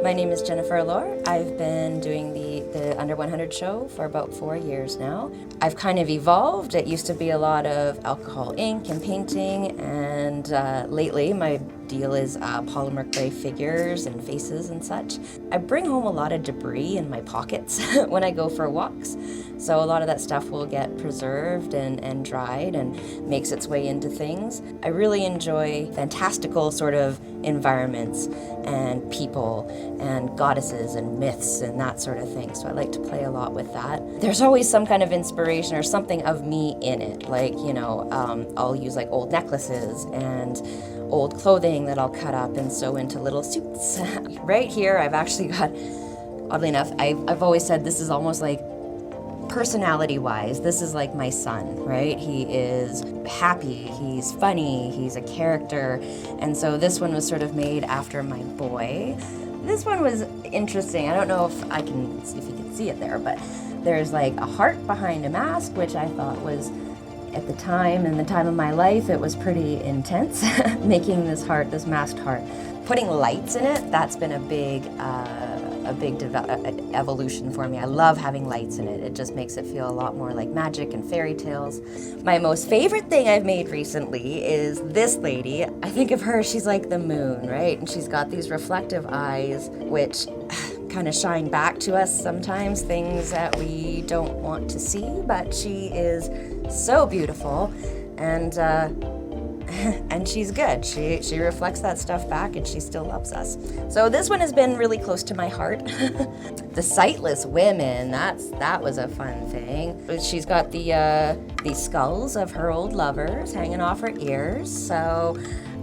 My name is Jennifer Allore. I've been doing the Under 100 show for about 4 years now. I've kind of evolved. It used to be a lot of alcohol ink and painting, and lately my deal is polymer clay figures and faces and such. I bring home a lot of debris in my pockets when I go for walks. So a lot of that stuff will get preserved and dried and makes its way into things. I really enjoy fantastical sort of environments and people and goddesses and myths and that sort of thing. So I like to play a lot with that. There's always some kind of inspiration or something of me in it. Like, I'll use like old necklaces and old clothing that I'll cut up and sew into little suits. Right here, I've actually got, oddly enough, I've always said this is almost like personality-wise, this is like my son, right? He is happy, he's funny, he's a character, and so this one was sort of made after my boy. This one was interesting. I don't know if you can see it there, but there's like a heart behind a mask, which I thought was, at the time, in the time of my life, it was pretty intense, making this heart, this masked heart. Putting lights in it, that's been a big evolution for me. I love having lights in it. It just makes it feel a lot more like magic and fairy tales. My most favorite thing I've made recently is this lady. I think of her, she's like the moon, right? And she's got these reflective eyes, which kind of shine back to us sometimes, things that we don't want to see, but she is so beautiful, and she's good. She reflects that stuff back, and she still loves us. So this one has been really close to my heart. The sightless women, that was a fun thing. She's got these skulls of her old lovers hanging off her ears. So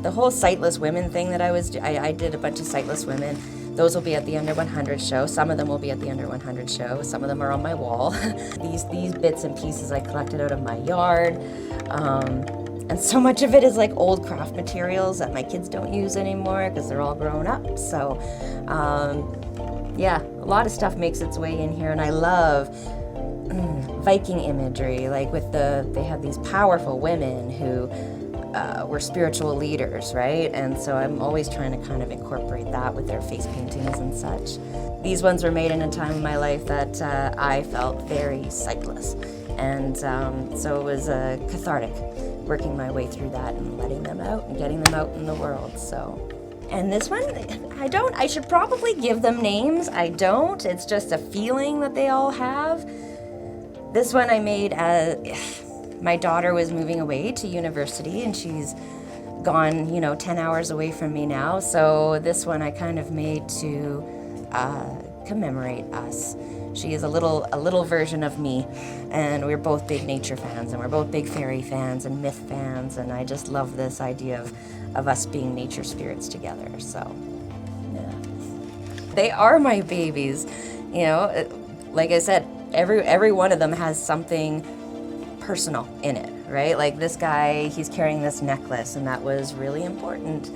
the whole sightless women thing that I did a bunch of sightless women. Those will be at the Under 100 show. Some of them will be at the Under 100 show. Some of them are on my wall. These bits and pieces I collected out of my yard. And so much of it is like old craft materials that my kids don't use anymore because they're all grown up. So yeah, a lot of stuff makes its way in here, and I love Viking imagery. Like they had these powerful women who were spiritual leaders, right? And so I'm always trying to kind of incorporate that with their face paintings and such. These ones were made in a time in my life that I felt very sightless. And so it was cathartic, working my way through that and letting them out and getting them out in the world. So, and this one, I should probably give them names. I don't. It's just a feeling that they all have. This one I made my daughter was moving away to university, and she's gone, 10 hours away from me now. So this one I kind of made to commemorate us. She is a little version of me, and we're both big nature fans, and we're both big fairy fans and myth fans, and I just love this idea of us being nature spirits together. So, yeah. They are my babies, like I said, every one of them has something personal in it, right? Like this guy, he's carrying this necklace, and that was really important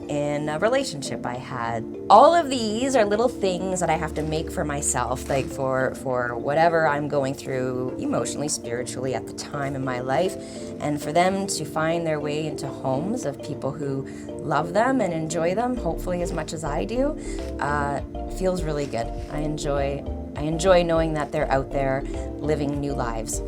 in a relationship I had. All of these are little things that I have to make for myself, like for whatever I'm going through emotionally, spiritually at the time in my life, and for them to find their way into homes of people who love them and enjoy them, hopefully as much as I do, feels really good. I enjoy knowing that they're out there living new lives.